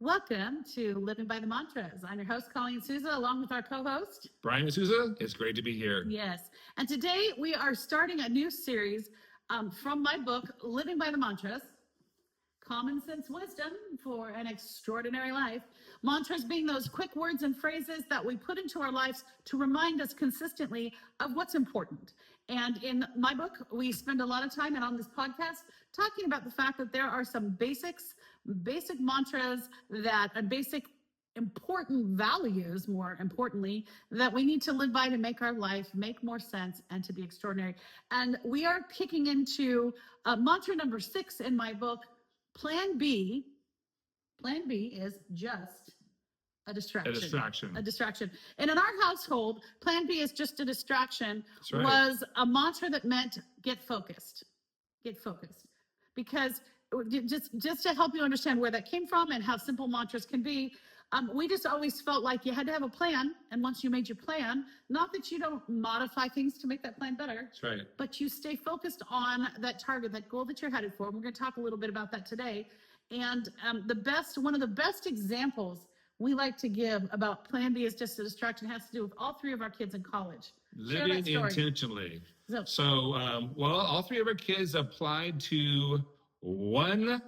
Welcome to Living by the Mantras. I'm your host, Colleen Souza, along with our co-host, Brian Souza. It's great to be here. Yes. And today we are starting a new series from my book, Living by the Mantras, Common Sense Wisdom for an Extraordinary Life. Mantras being those quick words and phrases that we put into our lives to remind us consistently of what's important. And in my book, we spend a lot of time, and on this podcast, talking about the fact that there are some basic mantras and basic important values, more importantly, that we need to live by to make our life make more sense and to be extraordinary. And we are kicking into mantra number 6 in my book, Plan B. Plan B is just a distraction. A distraction. And in our household, Plan B is just a distraction was a mantra that meant get focused. Get focused. Because just to help you understand where that came from and how simple mantras can be, we just always felt like you had to have a plan. And once you made your plan, not that you don't modify things to make that plan better, that's right, but you stay focused on that target, that goal that you're headed for. And we're going to talk a little bit about that today. And one of the best examples we like to give about Plan B is just a distraction has to do with all 3 of our kids in college. Living intentionally. So, all 3 of our kids applied to one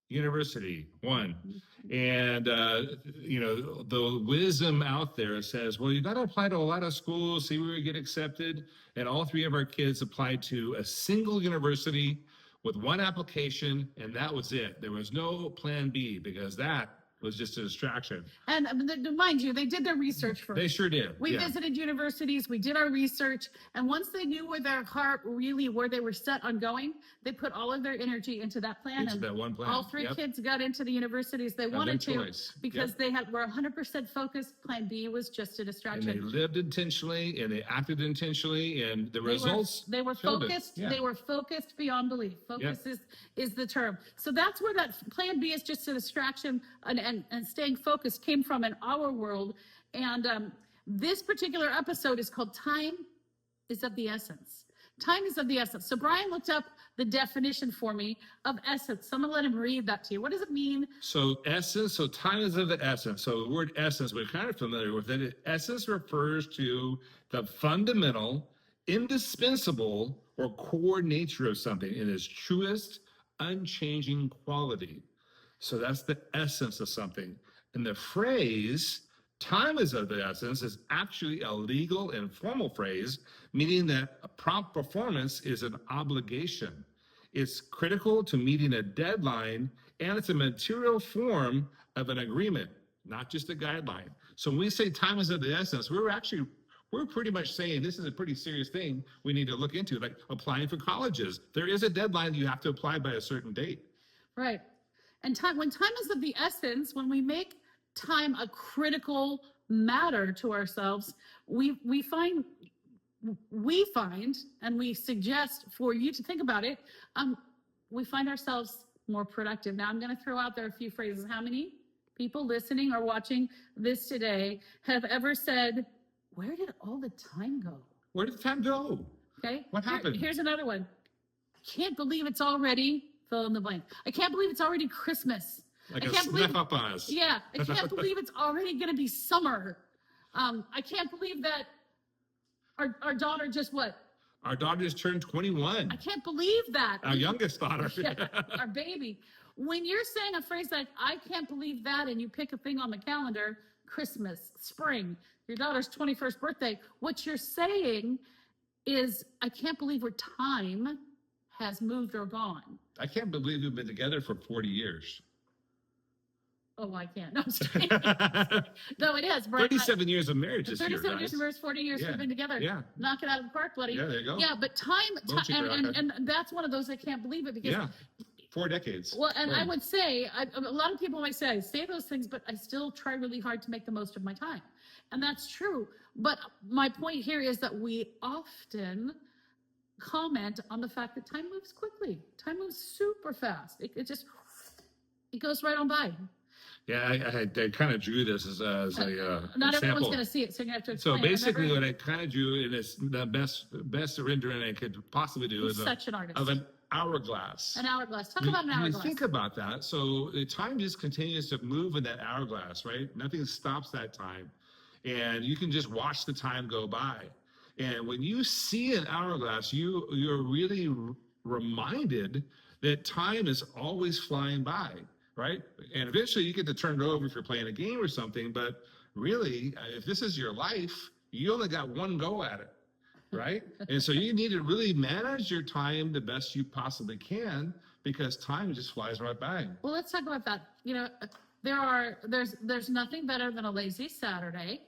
university, and the wisdom out there says, well, you got to apply to a lot of schools, see where you get accepted. And all 3 of our kids applied to a single university with one application, and that was it. There was no Plan B because that was just a distraction. And mind you, they did their research first. They sure did. We visited universities, we did our research, and once they knew where their heart really, where they were set on going, they put all of their energy into that plan. Into that one plan. All 3 kids got into the universities they wanted to because they were 100% focused. Plan B was just a distraction. And they lived intentionally and they acted intentionally, and the results. They were focused. They were focused beyond belief. Focus is the term. So that's where that Plan B is just a distraction and staying focused came from in our world. And this particular episode is called Time is of the Essence. Time is of the essence. So Brian looked up the definition for me of essence. So I'm gonna let him read that to you. What does it mean? So essence, so time is of the essence. So the word essence, we're kind of familiar with it. Essence refers to the fundamental, indispensable, or core nature of something in its truest, unchanging quality. So that's the essence of something. And the phrase, time is of the essence, is actually a legal and formal phrase, meaning that a prompt performance is an obligation. It's critical to meeting a deadline, and it's a material form of an agreement, not just a guideline. So when we say time is of the essence, we're pretty much saying this is a pretty serious thing we need to look into, like applying for colleges. There is a deadline you have to apply by a certain date. Right. And when time is of the essence, when we make time a critical matter to ourselves, we find, and we suggest for you to think about it, we find ourselves more productive. Now, I'm going to throw out there a few phrases. How many people listening or watching this today have ever said, where did all the time go? Where did the time go? Okay. What happened? Here's another one. Can't believe it's already fill in the blank. I can't believe it's already Christmas. Like a sniff up on us. Yeah, I can't believe it's already going to be summer. I can't believe that our daughter just what? Our daughter just turned 21. I can't believe that. Our youngest daughter. Our baby. When you're saying a phrase like, I can't believe that, and you pick a thing on the calendar, Christmas, spring, your daughter's 21st birthday, what you're saying is, I can't believe where time has moved or gone. I can't believe we've been together for 40 years. Oh, I can't. No, I'm sorry. No, it is. 37 years of marriage this year, 37 years of marriage, 40 years we've been together. Yeah. Knock it out of the park, buddy. Yeah, there you go. Yeah, but time and that's one of those I can't believe it because 4 decades. Well, and I would say, a lot of people might say, I say those things, but I still try really hard to make the most of my time. And that's true. But my point here is that we often comment on the fact that time moves quickly. Time moves super fast. It goes right on by. Yeah, I kind of drew this as a not example. Everyone's going to see it, so you're going to have to explain. So basically, what I kind of drew, and it's the best rendering I could possibly do, is such an artist. hourglass. An hourglass. Talk about an When you hourglass. think about that, so the time just continues to move in that hourglass, right? Nothing stops that time. And you can just watch the time go by. And when you see an hourglass, you're really reminded that time is always flying by, right? And eventually you get to turn it over if you're playing a game or something, but really, if this is your life, you only got one go at it, right? And so you need to really manage your time the best you possibly can, because time just flies right by. Well, let's talk about that. There's nothing better than a lazy Saturday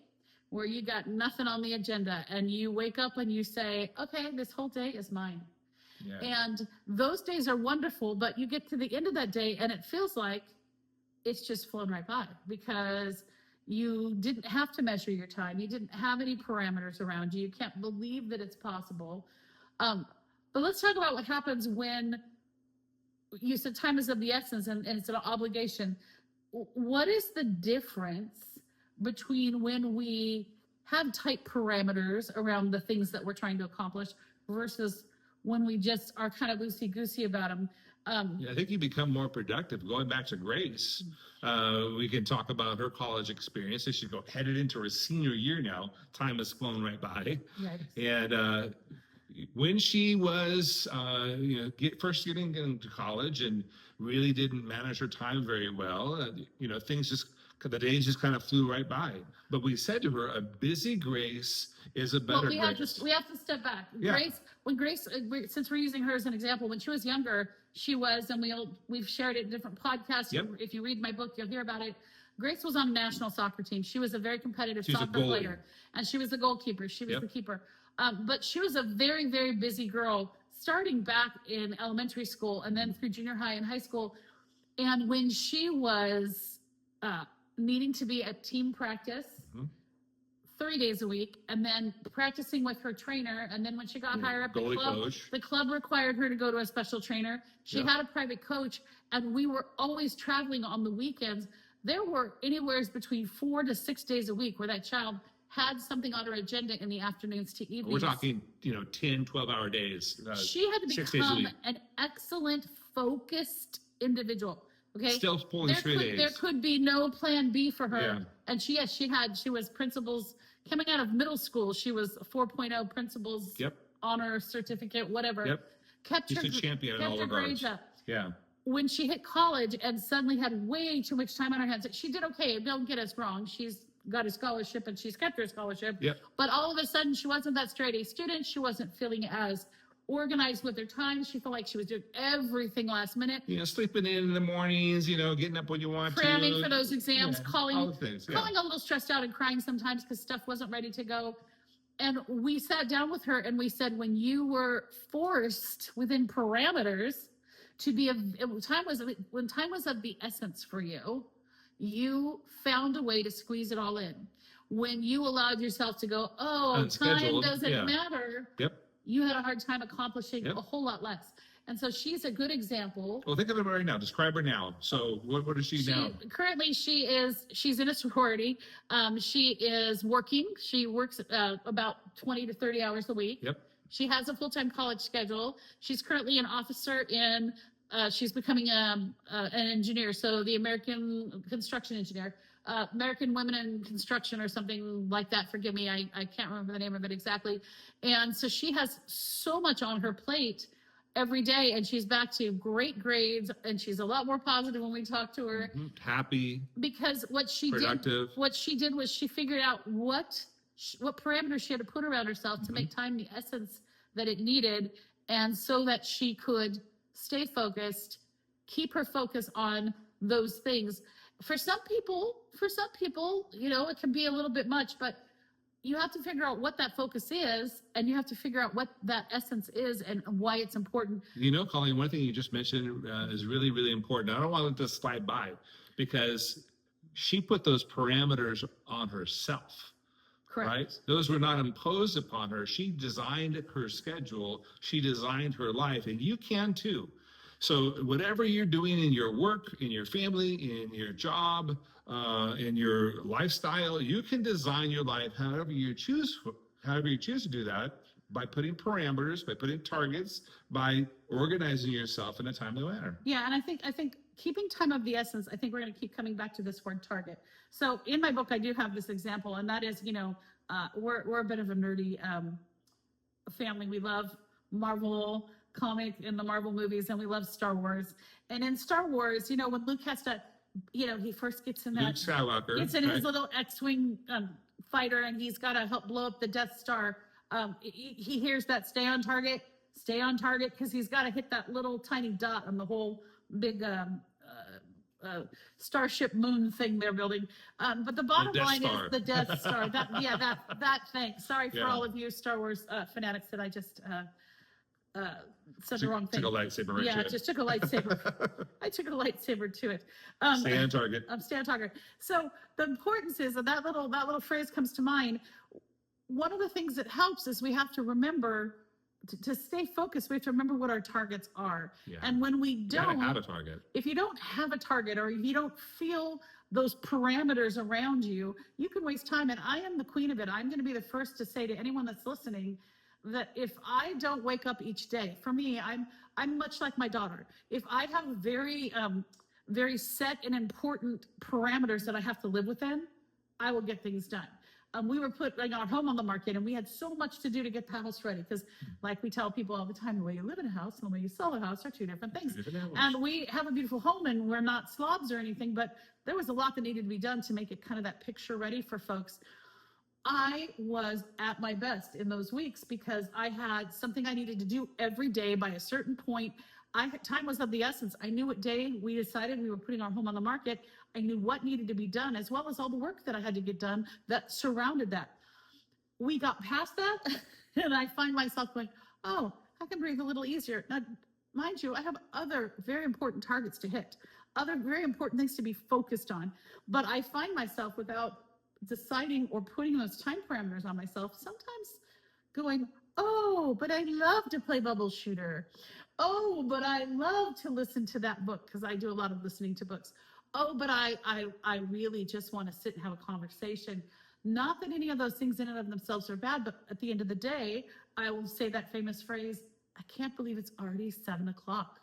where you got nothing on the agenda and you wake up and you say, okay, this whole day is mine. Yeah. And those days are wonderful, but you get to the end of that day and it feels like it's just flown right by because you didn't have to measure your time. You didn't have any parameters around you. You can't believe that it's possible. But let's talk about what happens when you said time is of the essence and it's an obligation. What is the difference between when we have tight parameters around the things that we're trying to accomplish versus when we just are kind of loosey-goosey about them? Yeah, I think you become more productive. Going back to Grace, we can talk about her college experience. She headed into her senior year now. Time has flown right by. Right. And when she was, first getting into college and really didn't manage her time very well, the days just kind of flew right by. But we said to her, a busy Grace is a better Grace. We have to step back. Yeah. Grace, since we're using her as an example, when she was younger, she was, and we've shared it in different podcasts. Yep. If you read my book, you'll hear about it. Grace was on a national soccer team. She was a very competitive She's soccer player, and she was the goalkeeper. She was the keeper. But she was a very, very busy girl, starting back in elementary school and then through junior high and high school. And when she was needing to be at team practice 3 days a week and then practicing with her trainer, and then when she got higher up the club required her to go to a special trainer. She had a private coach, and we were always traveling on the weekends. There were anywhere between 4 to 6 days a week where that child had something on her agenda in the afternoons to evenings. We're talking, 10, 12-hour days. She had to become an excellent, focused individual. Okay. Still pulling straight A's. There could be no plan B for her. Yeah. And she was principal's coming out of middle school. She was a 4.0 principal's honor certificate, whatever. Yep. She's a champion in all regards. Yeah. When she hit college and suddenly had way too much time on her hands, she did okay. Don't get us wrong. She's got a scholarship and she's kept her scholarship. Yep. But all of a sudden, she wasn't that straight A student. She wasn't feeling as organized with her time. She felt like she was doing everything last minute. Sleeping in the mornings, getting up when you want cramming for those exams, all the things, calling a little stressed out and crying sometimes because stuff wasn't ready to go. And we sat down with her and we said, when you were forced within parameters to be when time was of the essence for you, you found a way to squeeze it all in. When you allowed yourself to go, time doesn't matter. Yep. You had a hard time accomplishing a whole lot less. And so she's a good example. Well, think of her right now. Describe her now. So what is she now? Currently, she's in a sorority. She is working. She works about 20 to 30 hours a week. Yep. She has a full-time college schedule. She's currently an officer she's becoming an engineer. So the American construction engineer. American Women in Construction or something like that. Forgive me, I can't remember the name of it exactly. And so she has so much on her plate every day, and she's back to great grades, and she's a lot more positive when we talk to her. Happy. Because what she did was she figured out what parameters she had to put around herself to make time the essence that it needed, and so that she could stay focused, keep her focus on those things. For some people, it can be a little bit much, but you have to figure out what that focus is, and you have to figure out what that essence is and why it's important. Colleen, one thing you just mentioned is really, really important. I don't want to let this slide by, because she put those parameters on herself. Correct. Right? Those were not imposed upon her. She designed her schedule. She designed her life, and you can too. So whatever you're doing in your work, in your family, in your job, in your lifestyle, you can design your life however you choose to do that, by putting parameters, by putting targets, by organizing yourself in a timely manner. Yeah, and I think keeping time of the essence, I think we're going to keep coming back to this word target. So in my book, I do have this example, and that is, we're a bit of a nerdy family. We love Marvel comic and the Marvel movies, and we love Star Wars. And in Star Wars, when Luke has to, he first gets in Luke Skywalker his little X-wing fighter, and he's got to help blow up the Death Star. He hears that stay on target, because he's got to hit that little tiny dot on the whole big starship moon thing they're building. But the bottom line is the Death Star. That thing. Sorry for all of you Star Wars fanatics that I just said the wrong thing. Took a lightsaber right to it. Just took a lightsaber. I took a lightsaber to it. Stay on target. Stay on target. So the importance is that little phrase comes to mind. One of the things that helps is we have to remember to stay focused. We have to remember what our targets are. Yeah. And when we don't have a target, if you don't have a target, or if you don't feel those parameters around you, you can waste time. And I am the queen of it. I'm going to be the first to say to anyone that's listening that if I don't wake up each day, for me, I'm much like my daughter. If I have very, very set and important parameters that I have to live within, I will get things done. We were putting our home on the market, and we had so much to do to get the house ready. Because, like we tell people all the time, the way you live in a house and the way you sell a house are two different things. And we have a beautiful home, and we're not slobs or anything, but there was a lot that needed to be done to make it kind of that picture ready for folks. I was at my best in those weeks because I had something I needed to do every day by a certain point. Time was of the essence. I knew what day we decided we were putting our home on the market. I knew what needed to be done, as well as all the work that I had to get done that surrounded that. We got past that, and I find myself going, oh, I can breathe a little easier. Now, mind you, I have other very important targets to hit, other very important things to be focused on. But I find myself, without deciding or putting those time parameters on myself, sometimes going, oh, but I love to play bubble shooter. Oh, but I love to listen to that book, because I do a lot of listening to books. Oh, but I really just want to sit and have a conversation. Not that any of those things in and of themselves are bad, but at the end of the day, I will say that famous phrase, I can't believe it's already 7 o'clock.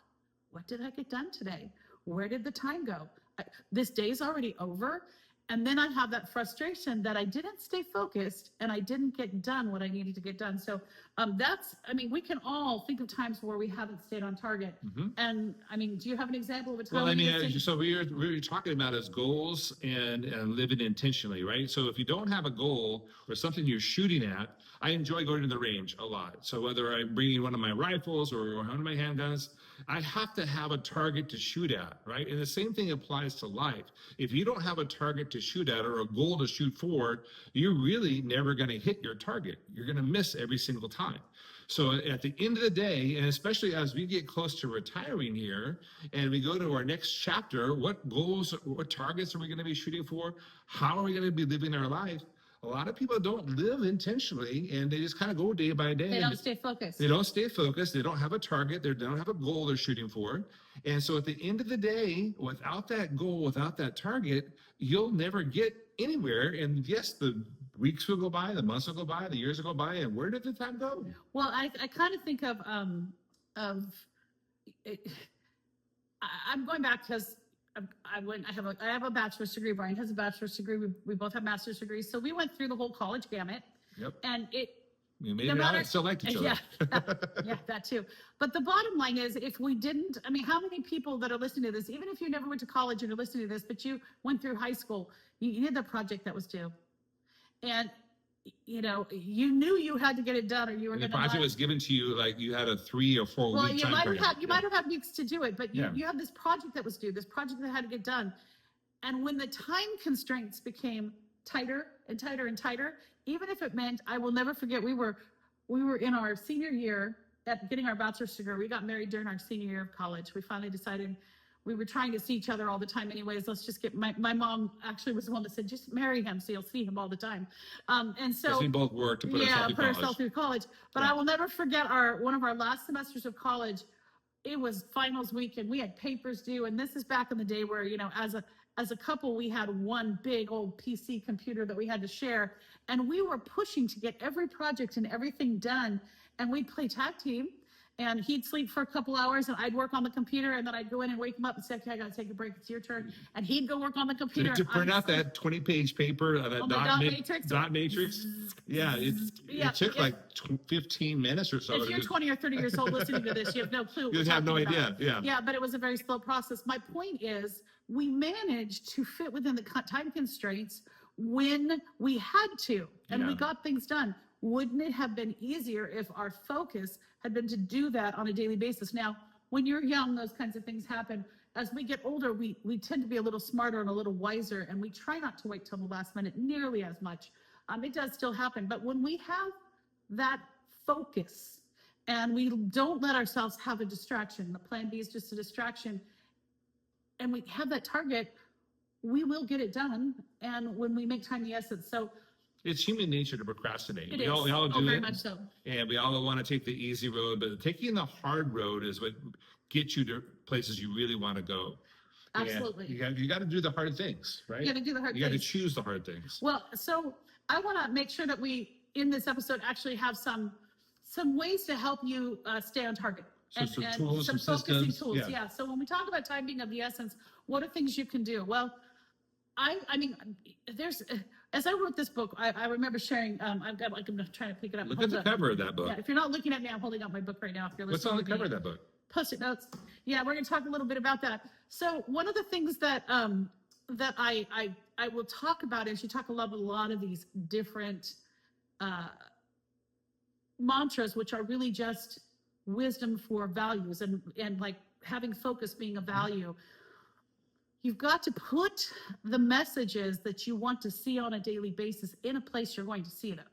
What did I get done today? Where did the time go? This day's already over. And then I have that frustration that I didn't stay focused and I didn't get done what I needed to get done. So we can all think of times where we haven't stayed on target. Mm-hmm. And do you have an example of a time? Well, so we were talking about as goals and living intentionally, right? So if you don't have a goal or something you're shooting at, I enjoy going to the range a lot. So whether I'm bringing one of my rifles or one of my handguns, I have to have a target to shoot at, right? And the same thing applies to life. If you don't have a target to shoot at or a goal to shoot for, you're really never going to hit your target. You're going to miss every single time. So at the end of the day, and especially as we get close to retiring here and we go to our next chapter, what goals, what targets are we going to be shooting for? How are we going to be living our life? A lot of people don't live intentionally, and they just kind of go day by day. They don't stay focused. They don't stay focused. They don't have a target. They don't have a goal they're shooting for. And so at the end of the day, without that goal, without that target, you'll never get anywhere. And yes, the weeks will go by, the months will go by, the years will go by, and where did the time go? Well, I kind of think of I'm going back because I have a bachelor's degree. Brian has a bachelor's degree. We both have master's degrees. So we went through the whole college gamut. Yep. And I still like each other. Yeah, that too. But the bottom line is, if we didn't, how many people that are listening to this, even if you never went to college and you're listening to this, but you went through high school, you had the project that was due. And you knew you had to get it done, or you were going to. The project was given to you like you had a 3 or 4 week time frame. You might have had weeks to do it, but you had this project that was due, this project that had to get done. And when the time constraints became tighter and tighter and tighter, even if it meant, I will never forget, we were in our senior year at getting our bachelor's degree. We got married during our senior year of college. We finally decided. We were trying to see each other all the time anyways. Let's just get, my mom actually was the one that said, just marry him so you'll see him all the time. And so we both worked to put ourselves through college. But I will never forget one of our last semesters of college. It was finals week and we had papers due. And this is back in the day where, as a couple, we had one big old PC computer that we had to share. And we were pushing to get every project and everything done. and we'd play tag team. And he'd sleep for a couple hours, and I'd work on the computer, and then I'd go in and wake him up and say, "Okay, I got to take a break. It's your turn." And he'd go work on the computer. To print out that 20-page paper, that dot matrix. Yeah, it took like 15 minutes or so. If you're 20 or 30 years old listening to this, you have no clue. You have no idea. Yeah. Yeah, but it was a very slow process. My point is, we managed to fit within the time constraints when we had to, and we got things done. Wouldn't it have been easier if our focus had been to do that on a daily basis? Now, when you're young, those kinds of things happen. As we get older, we tend to be a little smarter and a little wiser, and we try not to wait till the last minute nearly as much. It does still happen, but when we have that focus and we don't let ourselves have a distraction, the plan B is just a distraction, and we have that target, we will get it done. And when we make time the essence. So it's human nature to procrastinate. We all do very it. Much so. And we all want to take the easy road, but taking the hard road is what gets you to places you really want to go. Absolutely. And you got to do the hard things, right? You got to do the hard things. You got to choose the hard things. Well, so I want to make sure that we, in this episode, actually have some ways to help you stay on target. So some tools, some focusing systems. tools. Yeah. So when we talk about time being of the essence, what are things you can do? Well, I mean, there's, as I wrote this book, I remember sharing, I'm trying to pick it up. Look at the cover of that book. Yeah, if you're not looking at me, I'm holding up my book right now. If you're What's listening on the cover of that book? Post-it notes. Yeah, we're going to talk a little bit about that. So one of the things that that I will talk about is you talk a lot of these different mantras, which are really just wisdom for values and like having focus being a value. You've got to put the messages that you want to see on a daily basis in a place you're going to see them.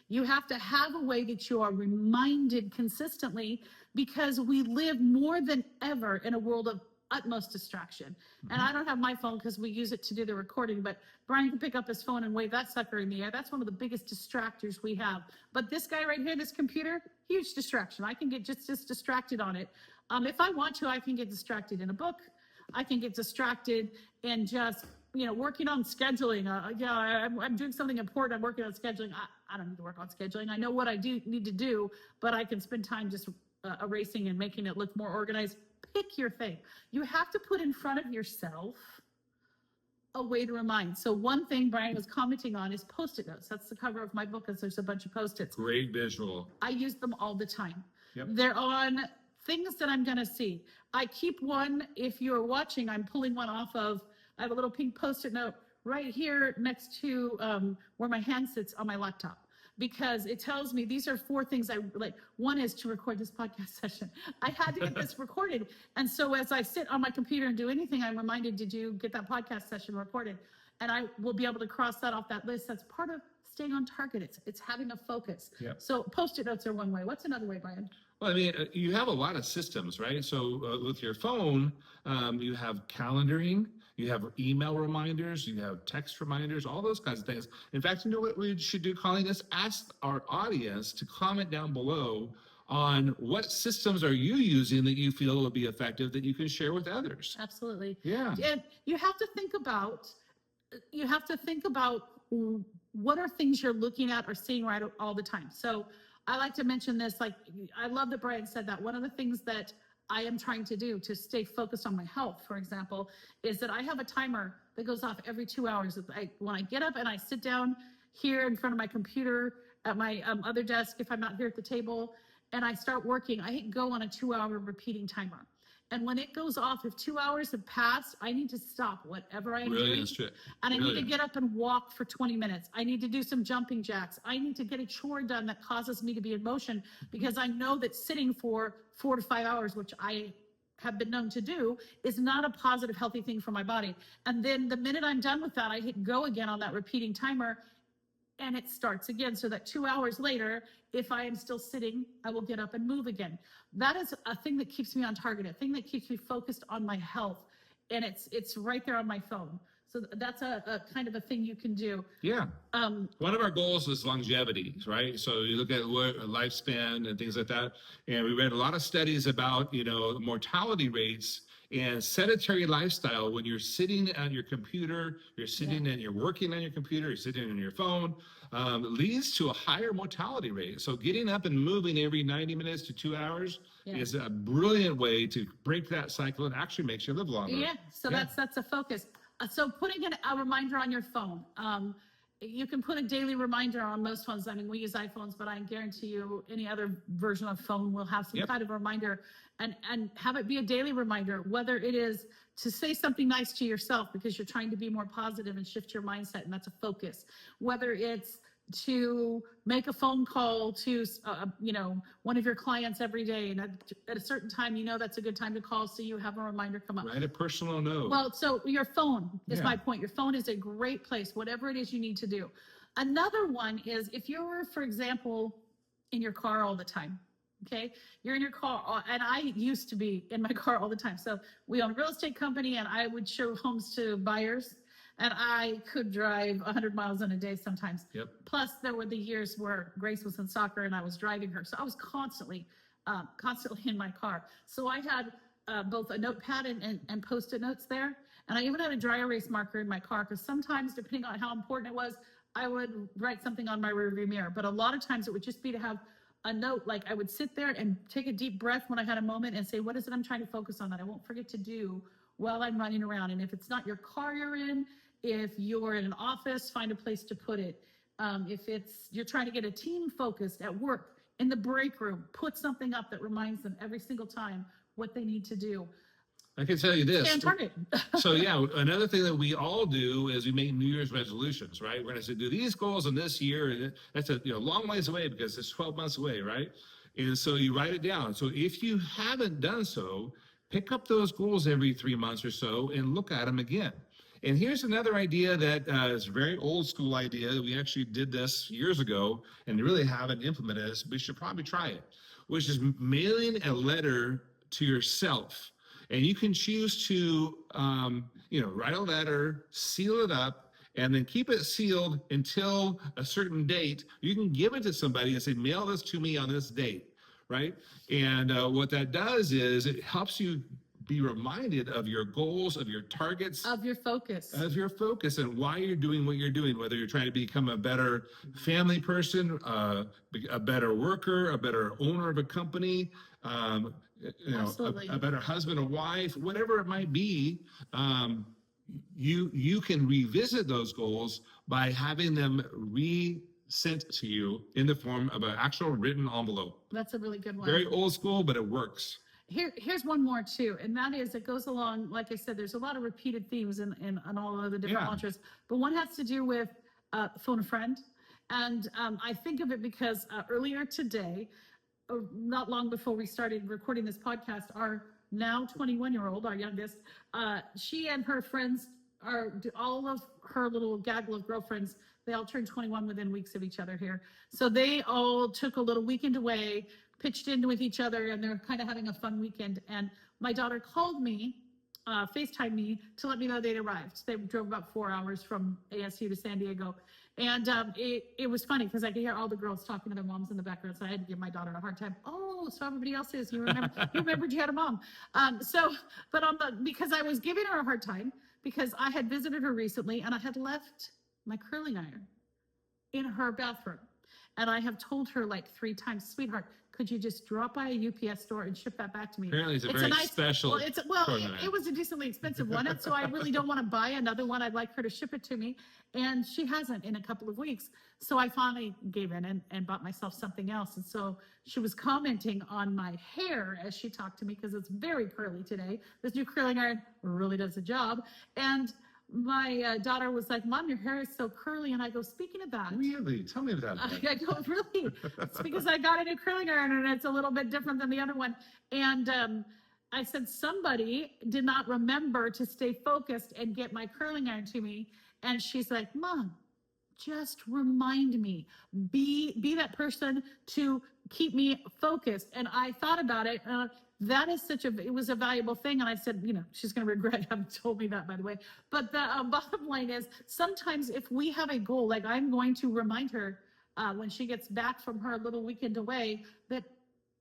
You have to have a way that you are reminded consistently, because we live more than ever in a world of utmost distraction. And I don't have my phone because we use it to do the recording, but Brian can pick up his phone and wave that sucker in the air. That's one of the biggest distractors we have. But this guy right here, this computer, huge distraction. I can get just distracted on it. If I want to, I can get distracted in a book. I can get distracted in just, working on scheduling. I'm doing something important. I'm working on scheduling. I don't need to work on scheduling. I know what I do need to do, but I can spend time just erasing and making it look more organized. Pick your thing. You have to put in front of yourself a way to remind. So one thing Brian was commenting on is Post-it notes. That's the cover of my book, because there's a bunch of Post-its. Great visual. I use them all the time. Yep. They're on things that I'm going to see. I keep one. If you're watching, I'm pulling one off of, I have a little pink Post-it note right here next to where my hand sits on my laptop, because it tells me these are 4 things I like. One is to record this podcast session. I had to get this recorded. And so as I sit on my computer and do anything, I'm reminded, did you get that podcast session recorded? And I will be able to cross that off that list. That's part of staying on target. It's having a focus. Yep. So Post-it notes are one way. What's another way, Brian? Well, I mean, you have a lot of systems, right? So with your phone, you have calendaring, you have email reminders, you have text reminders, all those kinds of things. In fact, you know what we should do, Colleen? Is ask our audience to comment down below on what systems are you using that you feel will be effective that you can share with others. Absolutely. Yeah. And you have to think about what are things you're looking at or seeing right all the time. So I like to mention this, like, I love that Brian said that. One of the things that I am trying to do to stay focused on my health, for example, is that I have a timer that goes off every 2 hours. When I get up and I sit down here in front of my computer at my other desk, if I'm not here at the table, and I start working, I hit go on a 2-hour repeating timer. And when it goes off, if 2 hours have passed, I need to stop whatever I am doing. And I need to get up and walk for 20 minutes. I need to do some jumping jacks. I need to get a chore done that causes me to be in motion, because I know that sitting for 4 to 5 hours, which I have been known to do, is not a positive, healthy thing for my body. And then the minute I'm done with that, I hit go again on that repeating timer, and it starts again. So that 2 hours later, if I am still sitting, I will get up and move again. That is a thing that keeps me on target, a thing that keeps me focused on my health. And it's right there on my phone. So that's a kind of a thing you can do. Yeah. One of our goals is longevity, right? So you look at lifespan and things like that. And we read a lot of studies about, mortality rates And sedentary lifestyle, when you're sitting on your computer, you're sitting and you're working on your computer, you're sitting on your phone, leads to a higher mortality rate. So getting up and moving every 90 minutes to 2 hours is a brilliant way to break that cycle and actually makes you live longer. Yeah, so that's a focus. So putting a reminder on your phone. You can put a daily reminder on most phones. I mean, we use iPhones, but I guarantee you any other version of phone will have some kind of reminder, and have it be a daily reminder, whether it is to say something nice to yourself because you're trying to be more positive and shift your mindset, and that's a focus. Whether it's to make a phone call to one of your clients every day, and at a certain time, that's a good time to call, so you have a reminder come up. Write a personal note. Well, so your phone is my point. Your phone is a great place, whatever it is you need to do. Another one is if you're, for example, in your car all the time. Okay, you're in your car, and I used to be in my car all the time. So we own a real estate company, and I would show homes to buyers. And I could drive 100 miles in a day sometimes. Plus, there were the years where Grace was in soccer and I was driving her. So I was constantly in my car. So I had both a notepad and Post-it notes there. And I even had a dry erase marker in my car because sometimes, depending on how important it was, I would write something on my rearview mirror. But a lot of times it would just be to have a note. Like I would sit there and take a deep breath when I had a moment and say, what is it I'm trying to focus on that I won't forget to do while I'm running around? And if it's not your car you're in, if you're in an office, find a place to put it. If you're trying to get a team focused at work, in the break room, put something up that reminds them every single time what they need to do. I can tell you this. Stand target. So another thing that we all do is we make New Year's resolutions, right? We're going to say, do these goals in this year. And that's a long ways away because it's 12 months away, right? And so you write it down. So if you haven't done so, pick up those goals every 3 months or so and look at them again. And here's another idea that is a very old school idea. We actually did this years ago and really haven't implemented this. We should probably try it, which is mailing a letter to yourself. And you can choose to, write a letter, seal it up, and then keep it sealed until a certain date. You can give it to somebody and say, mail this to me on this date, right? And what that does is it helps you be reminded of your goals, of your targets, of your focus, and why you're doing what you're doing, whether you're trying to become a better family person, a better worker, a better owner of a company, a better husband or wife, whatever it might be. You can revisit those goals by having them sent to you in the form of an actual written envelope. That's a really good one. Very old school, but it works. Here's one more too, and that is it goes along, like I said, there's a lot of repeated themes in all of the different mantras, but one has to do with phone a friend. And I think of it because earlier today, not long before we started recording this podcast, our now 21-year-old, our youngest, she and her friends, all of her little gaggle of girlfriends, they all turned 21 within weeks of each other here. So they all took a little weekend away, pitched in with each other, and they're kind of having a fun weekend. And my daughter called me, FaceTimed me to let me know they'd arrived. They drove about 4 hours from ASU to San Diego. And it was funny because I could hear all the girls talking to their moms in the background. So I had to give my daughter a hard time. Oh, so everybody else is. You remembered you had a mom. Because I was giving her a hard time because I had visited her recently and I had left my curling iron in her bathroom. And I have told her like 3 times, sweetheart, could you just drop by a UPS store and ship that back to me? Apparently it's a very special. It was a decently expensive one. And so I really don't want to buy another one. I'd like her to ship it to me. And she hasn't in a couple of weeks. So I finally gave in and bought myself something else. And so she was commenting on my hair as she talked to me because it's very curly today. This new curling iron really does the job. And my daughter was like, Mom, your hair is so curly. And I go, speaking of that. Really? Tell me about that. I go, really? It's because I got a new curling iron and it's a little bit different than the other one. And I said, somebody did not remember to stay focused and get my curling iron to me. And she's like, Mom, just remind me. Be that person to keep me focused. And I thought about it. That is it was a valuable thing. And I said, she's going to regret having told me that, by the way. But the bottom line is sometimes if we have a goal, like I'm going to remind her when she gets back from her little weekend away that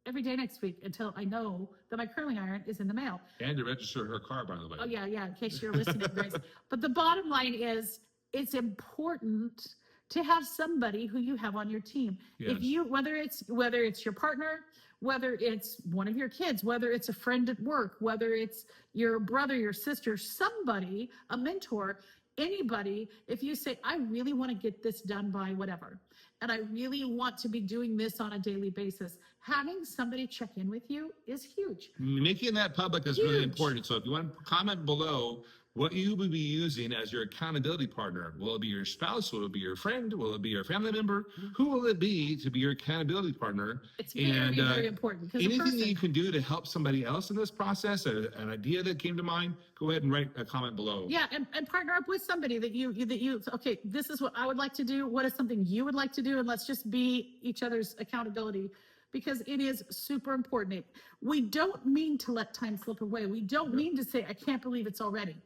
every day next week until I know that my curling iron is in the mail. And to register her car, by the way. Oh, yeah, in case you're listening, Grace. But the bottom line is, it's important to have somebody who you have on your team. Yes. If you, whether it's your partner, whether it's one of your kids, whether it's a friend at work, whether it's your brother, your sister, somebody, a mentor, anybody, if you say, I really want to get this done by whatever, and I really want to be doing this on a daily basis, having somebody check in with you is huge. Making that public is really important. So if you want to comment below what you will be using as your accountability partner. Will it be your spouse? Will it be your friend? Will it be your family member? Who will it be to be your accountability partner? It's very, very important. Anything that you can do to help somebody else in this process, an idea that came to mind, go ahead and write a comment below. Yeah, and partner up with somebody that you, okay, this is what I would like to do. What is something you would like to do? And let's just be each other's accountability, because it is super important. We don't mean to let time slip away. We don't mean to say, I can't believe it's already.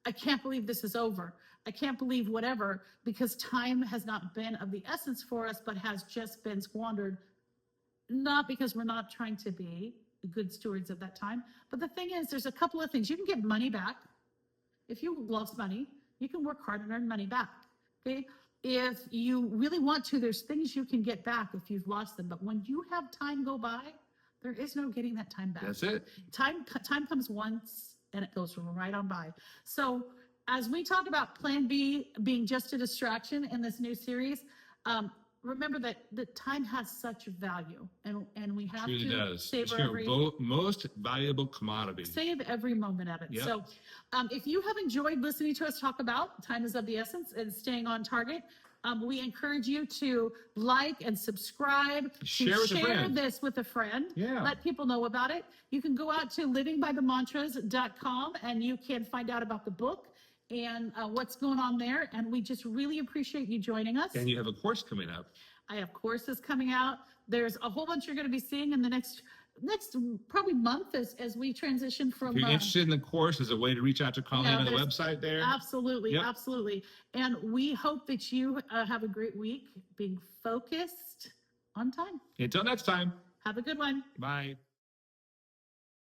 I can't believe this is over. I can't believe whatever, because time has not been of the essence for us, but has just been squandered. Not because we're not trying to be good stewards of that time. But the thing is, there's a couple of things. You can get money back. If you lost money, you can work hard and earn money back. Okay. If you really want to, there's things you can get back if you've lost them. But when you have time go by, there is no getting that time back. That's it. Time comes once and it goes right on by. So as we talk about Plan B being just a distraction in this new series, remember that the time has such value, and we have Truly to does. savor It's your most valuable commodity. Save every moment of it. Yep. So if you have enjoyed listening to us talk about time is of the essence and staying on target, we encourage you to like and subscribe, Share with a friend. this with a friend. Yeah. Let people know about it. You can go out to livingbythemantras.com and you can find out about the book and what's going on there. And we just really appreciate you joining us. And you have a course coming up. I have courses coming out. There's a whole bunch you're going to be seeing in the next probably month as we transition from. If you're interested in the course, as a way to reach out to Colleen on the there's- website there. Absolutely, Yep. absolutely. And we hope that you have a great week being focused on time. Until next time. Have a good one. Bye.